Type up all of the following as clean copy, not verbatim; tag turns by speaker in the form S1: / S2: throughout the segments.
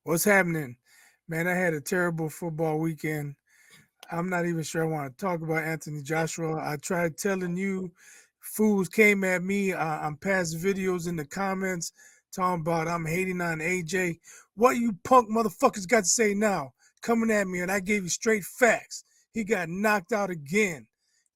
S1: What's happening? Man, I had a terrible football weekend. I'm not even sure I want to talk about Anthony Joshua. I tried telling you, fools came at me. I'm past videos in the comments talking about I'm hating on AJ. What you punk motherfuckers got to say now? Coming at me, and I gave you straight facts. He got knocked out again,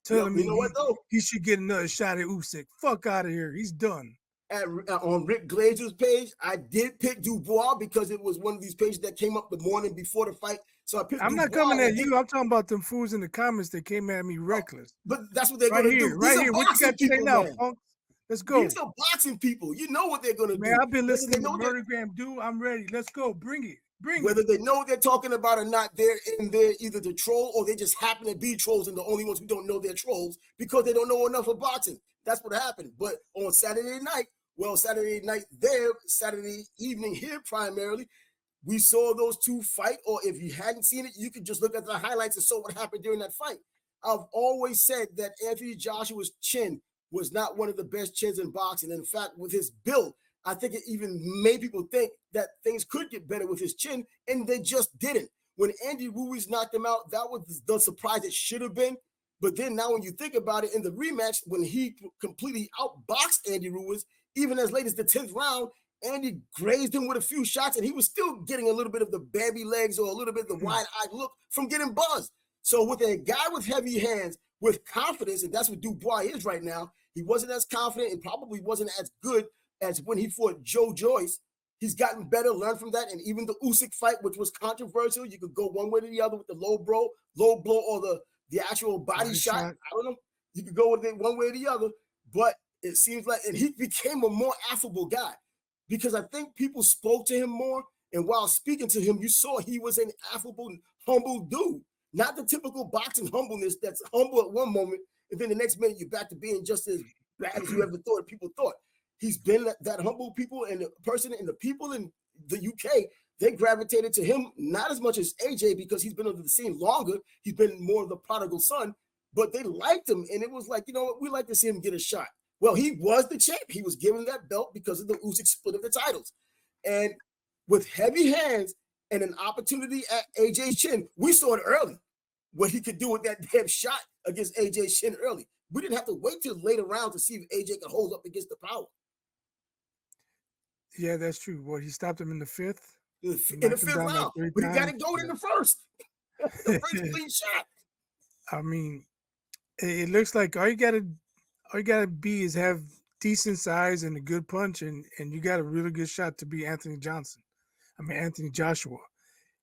S2: Yep.
S1: telling me
S2: You know what though?
S1: he should get another shot at Usyk. Fuck out of here. He's done.
S2: On Rick Glazer's page, I did pick Dubois because it was one of these pages that came up the morning before the fight. So I picked
S1: I'm not
S2: Dubois,
S1: coming
S2: and I
S1: at
S2: think,
S1: you. I'm talking about them fools in the comments that came at me
S2: oh,
S1: reckless.
S2: but that's what they're
S1: Right
S2: gonna do.
S1: here,
S2: These
S1: right
S2: are
S1: here. What you
S2: boxing
S1: got to say
S2: people,
S1: now,
S2: man.
S1: punks? Let's
S2: These
S1: go.
S2: are boxing people. You know what they're gonna
S1: Man,
S2: do,
S1: I've been
S2: whether they
S1: listening to
S2: know that
S1: Murdergram dude. I'm ready. Let's go. Bring it. Bring it.
S2: whether they know what they're talking about or not. They're in there either to troll or they just happen to be trolls, and the only ones who don't know they're trolls because they don't know enough of boxing. That's what happened. But on Saturday night, well, Saturday night there, Saturday evening here primarily, we saw those two fight, or if you hadn't seen it, you could just look at the highlights and saw what happened during that fight. I've always said that Anthony Joshua's chin was not one of the best chins in boxing. In fact, with his build, I think it even made people think that things could get better with his chin, and they just didn't. When Andy Ruiz knocked him out, that was the surprise it should have been. But then now when you think about it in the rematch, when he completely outboxed Andy Ruiz, even as late as the 10th round, Andy grazed him with a few shots, and he was still getting a little bit of the baby legs or a little bit of the wide-eyed look from getting buzzed. So with a guy with heavy hands, with confidence, and that's what Dubois is right now, he wasn't as confident and probably wasn't as good as when he fought Joe Joyce. He's gotten better, learned from that, and even the Usyk fight, which was controversial, you could go one way or the other with the low blow, or the actual body
S1: Body
S2: shot.
S1: shot.
S2: I don't know. You could go with it one way or the other, but it seems like, and he became a more affable guy because I think people spoke to him more. And while speaking to him, you saw he was an affable, humble dude, not the typical boxing humbleness that's humble at one moment, and then the next minute you're back to being just as bad as you ever thought people thought. He's been that humble people and the person and the people in the UK. They gravitated to him not as much as AJ because he's been under the scene longer. He's been more of the prodigal son, but they liked him, and it was like, you know what, we like to see him get a shot. Well, he was the champ. He was given that belt because of the Usyk split of the titles. And with heavy hands and an opportunity at AJ's chin, we saw it early what he could do with that damn shot against AJ's chin early. We didn't have to wait till later rounds to see if AJ could hold up against the power.
S1: Yeah, that's true. What he stopped him in the fifth. He
S2: In the
S1: knocked him
S2: fifth
S1: down like
S2: round,
S1: three
S2: but he got
S1: times.
S2: it going in the first. The first clean shot.
S1: I mean, it looks like all you gotta be is have decent size and a good punch, and you got a really good shot to be Anthony Johnson. I mean Anthony Joshua.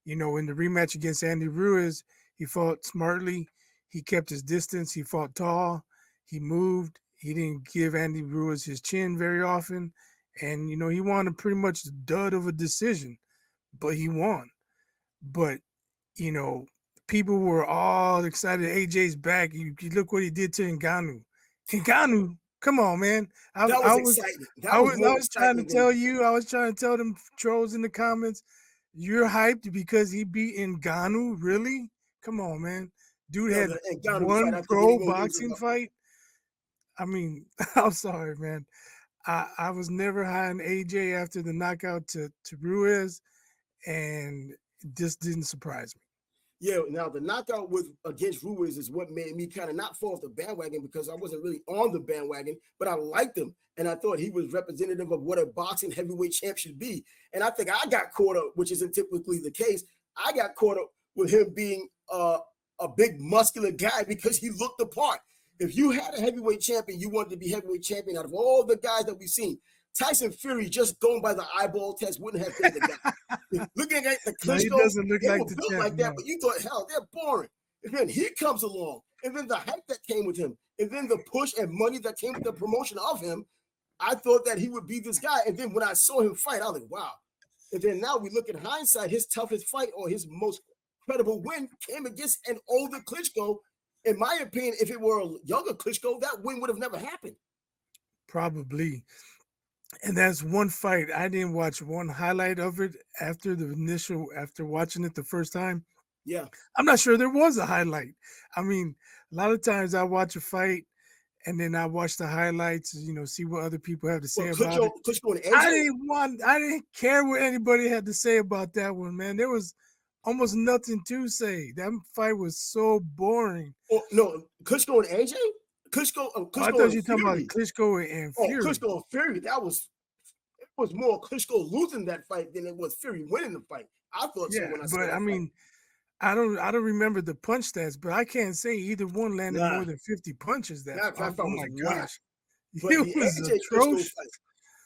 S1: In the rematch against Andy Ruiz, he fought smartly. He kept his distance. He fought tall. He moved. He didn't give Andy Ruiz his chin very often. And, he won a pretty much dud of a decision, but he won. But, you know, people were all excited. AJ's back. You look what he did to Ngannou. Ngannou, come on, man. I,
S2: That
S1: I
S2: was
S1: was
S2: exciting.
S1: I
S2: That was
S1: was I
S2: more
S1: was trying to
S2: exciting than
S1: tell you, I was trying to tell them trolls in the comments, you're hyped because he beat Ngannou? Really? Come on, man. Dude had
S2: the Ngannou fight.
S1: one
S2: I think
S1: pro
S2: anyone gives him
S1: boxing
S2: up.
S1: fight. I mean, I'm sorry, man. I was never high on AJ after the knockout to Ruiz, and this didn't surprise me.
S2: Yeah, now the knockout with against Ruiz is what made me kind of not fall off the bandwagon because I wasn't really on the bandwagon, but I liked him and I thought he was representative of what a boxing heavyweight champ should be. And I think I got caught up, which isn't typically the case. I got caught up with him being a big muscular guy because he looked the part. If you had a heavyweight champion, you wanted to be heavyweight champion out of all the guys that we've seen. Tyson Fury, just going by the eyeball test, wouldn't have been the guy. Looking at the
S1: No, he
S2: Klitschko's,
S1: doesn't look
S2: they
S1: like
S2: were
S1: the
S2: built
S1: champ.
S2: like that,
S1: No,
S2: but you thought, hell, they're boring. And then he comes along, and then the hype that came with him, and then the push and money that came with the promotion of him, I thought that he would be this guy. And then when I saw him fight, I was like, wow. And then now we look at hindsight, his toughest fight or his most credible win came against an older Klitschko. In my opinion, if it were a younger Klitschko, that win would have never happened.
S1: probably. And that's one fight. I didn't watch one highlight of it after watching it the first time.
S2: Yeah.
S1: I'm not sure there was a highlight. I mean, a lot of times I watch a fight and then I watched the highlights, see what other people have to say
S2: Well,
S1: about it.
S2: Klitschko and AJ.
S1: I didn't care what anybody had to say about that one, man. There was almost nothing to say. That fight was so boring.
S2: Oh no, Klitschko and AJ.
S1: Oh, I
S2: Klitschko
S1: thought
S2: and
S1: you were talking about
S2: Fury.
S1: Klitschko and
S2: Oh,
S1: Fury.
S2: Klitschko and Fury. It was more Klitschko losing that fight than it was Fury winning the fight. I thought so
S1: Yeah,
S2: when I saw
S1: but I
S2: that fight.
S1: mean, I don't remember the punch stats, but I can't say either one landed
S2: Nah,
S1: more than 50 punches.
S2: that
S1: Oh,
S2: fight was
S1: my
S2: whack.
S1: gosh,
S2: But
S1: it was atrocious.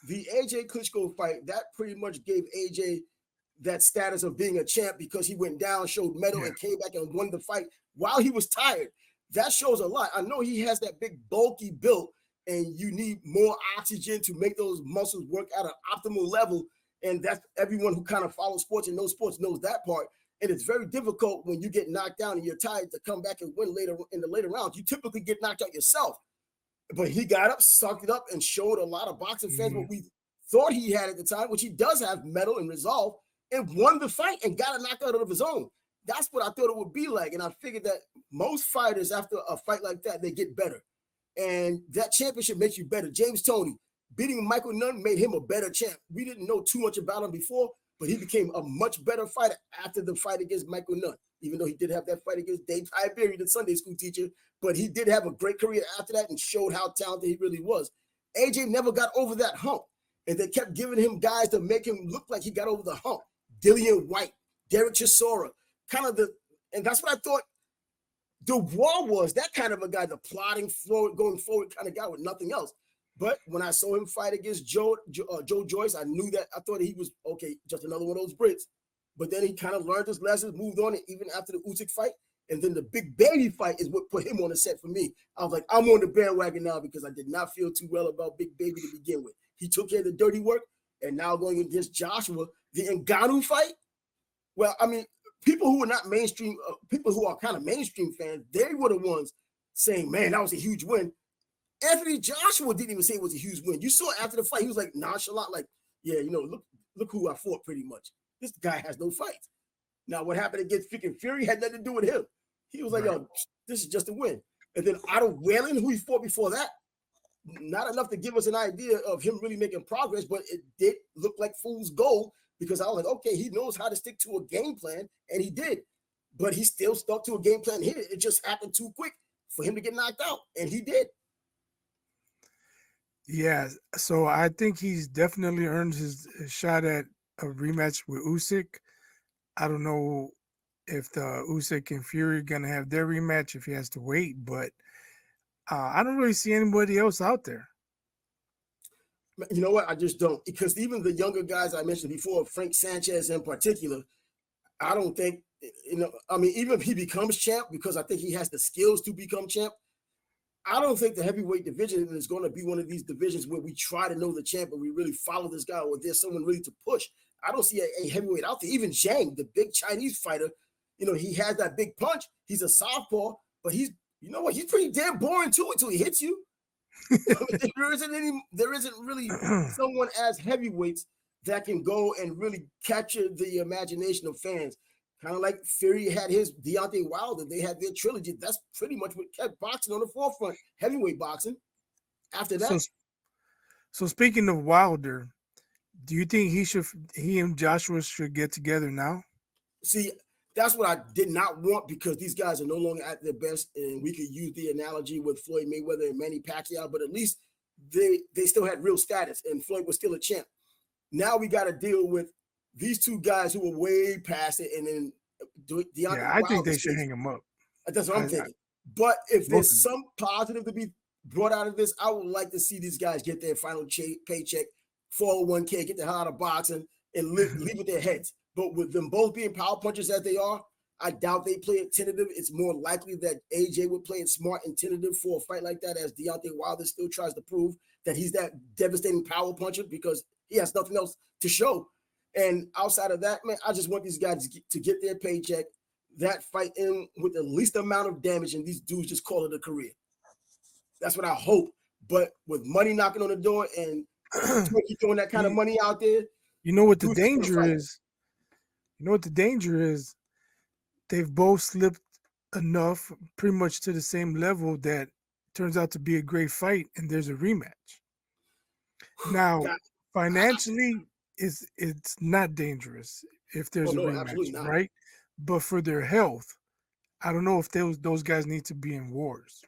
S2: The AJ Klitschko fight, that pretty much gave AJ that status of being a champ because he went down, showed metal,
S1: Yeah,
S2: and came back and won the fight while he was tired. That shows a lot. I know he has that big bulky build, and you need more oxygen to make those muscles work at an optimal level. And that's everyone who kind of follows sports and knows sports knows that part. And it's very difficult when you get knocked down and you're tired to come back and win later in the later rounds. You typically get knocked out yourself. But he got up, sucked it up, and showed a lot of boxing fans
S1: hmm
S2: what we thought he had at the time, which he does have mettle and resolve, and won the fight and got a knockout of his own. That's what I thought it would be like. And I figured that most fighters, after a fight like that, they get better. And that championship makes you better. James Toney beating Michael Nunn made him a better champ. We didn't know too much about him before, but he became a much better fighter after the fight against Michael Nunn, even though he did have that fight against Dave Tiberi, the Sunday school teacher. But he did have a great career after that and showed how talented he really was. AJ never got over that hump, and they kept giving him guys to make him look like he got over the hump. Dillian White, Derek Chisora, and that's what I thought Dubois was, that kind of a guy, the plodding forward, going forward kind of guy with nothing else. But when I saw him fight against Joe Joyce, I knew that I thought he was okay, just another one of those Brits. But then he kind of learned his lessons, moved on, and even after the Usyk fight, and then the Big Baby fight is what put him on the set for me. I was like, I'm on the bandwagon now because I did not feel too well about Big Baby to begin with. He took care of the dirty work, and now going against Joshua, the Ngannou fight. Well, I mean, people who are not mainstream, people who are kind of mainstream fans, they were the ones saying, man, that was a huge win. Anthony Joshua didn't even say it was a huge win. You saw after the fight, he was like nonchalant, like, yeah, look who I fought pretty much. This guy has no fights. Now, what happened against freaking Fury had nothing to do with him. He was like,
S1: right.
S2: yo, this is just a win. And then Otto Whalen, who he fought before that, not enough to give us an idea of him really making progress, but it did look like fool's gold because I was like, okay, he knows how to stick to a game plan, and he did. But he still stuck to a game plan here. It just happened too quick for him to get knocked out, and he did.
S1: Yeah, so I think he's definitely earned his shot at a rematch with Usyk. I don't know if the Usyk and Fury gonna have their rematch if he has to wait, but I don't really see anybody else out there.
S2: You know what? I just don't, because even the younger guys I mentioned before, Frank Sanchez in particular, I don't think, I mean, even if he becomes champ, because I think he has the skills to become champ, I don't think the heavyweight division is going to be one of these divisions where we try to know the champ and we really follow this guy or there's someone really to push. I don't see a heavyweight out there. Even Zhang, the big Chinese fighter, he has that big punch. He's a southpaw, but he's pretty damn boring too until he hits you. There isn't really someone as heavyweights that can go and really capture the imagination of fans. Kind of like Fury had his Deontay Wilder. They had their trilogy. That's pretty much what kept boxing on the forefront, heavyweight boxing. After that,
S1: so speaking of Wilder, do you think he and Joshua should get together now?
S2: see, that's what I did not want because these guys are no longer at their best, and we could use the analogy with Floyd Mayweather and Manny Pacquiao, but at least they still had real status, and Floyd was still a champ. Now we got to deal with these two guys who were way past it, and then
S1: Yeah,
S2: Deontay
S1: I think
S2: Wilder
S1: they should
S2: stays.
S1: hang him up.
S2: That's what I'm thinking. But if
S1: Both of
S2: there's
S1: them.
S2: some positive to be brought out of this, I would like to see these guys get their final paycheck, 401k, get the hell out of boxing, and leave with their heads. But with them both being power punchers as they are, I doubt they play it tentative. It's more likely that AJ would play it smart and tentative for a fight like that, as Deontay Wilder still tries to prove that he's that devastating power puncher because he has nothing else to show. And outside of that, man, I just want these guys to get their paycheck, that fight in with the least amount of damage, and these dudes just call it a career. That's what I hope. But with money knocking on the door and Twitch throwing that kind of money out there,
S1: you know what the
S2: dudes just wanna
S1: danger
S2: fight.
S1: is? You know what the danger is? They've both slipped enough, pretty much to the same level that turns out to be a great fight and there's a rematch. Now,
S2: God,
S1: financially, it's not dangerous if
S2: oh
S1: there's a
S2: no,
S1: rematch,
S2: absolutely not.
S1: right? But for their health, I don't know if those guys need to be in wars.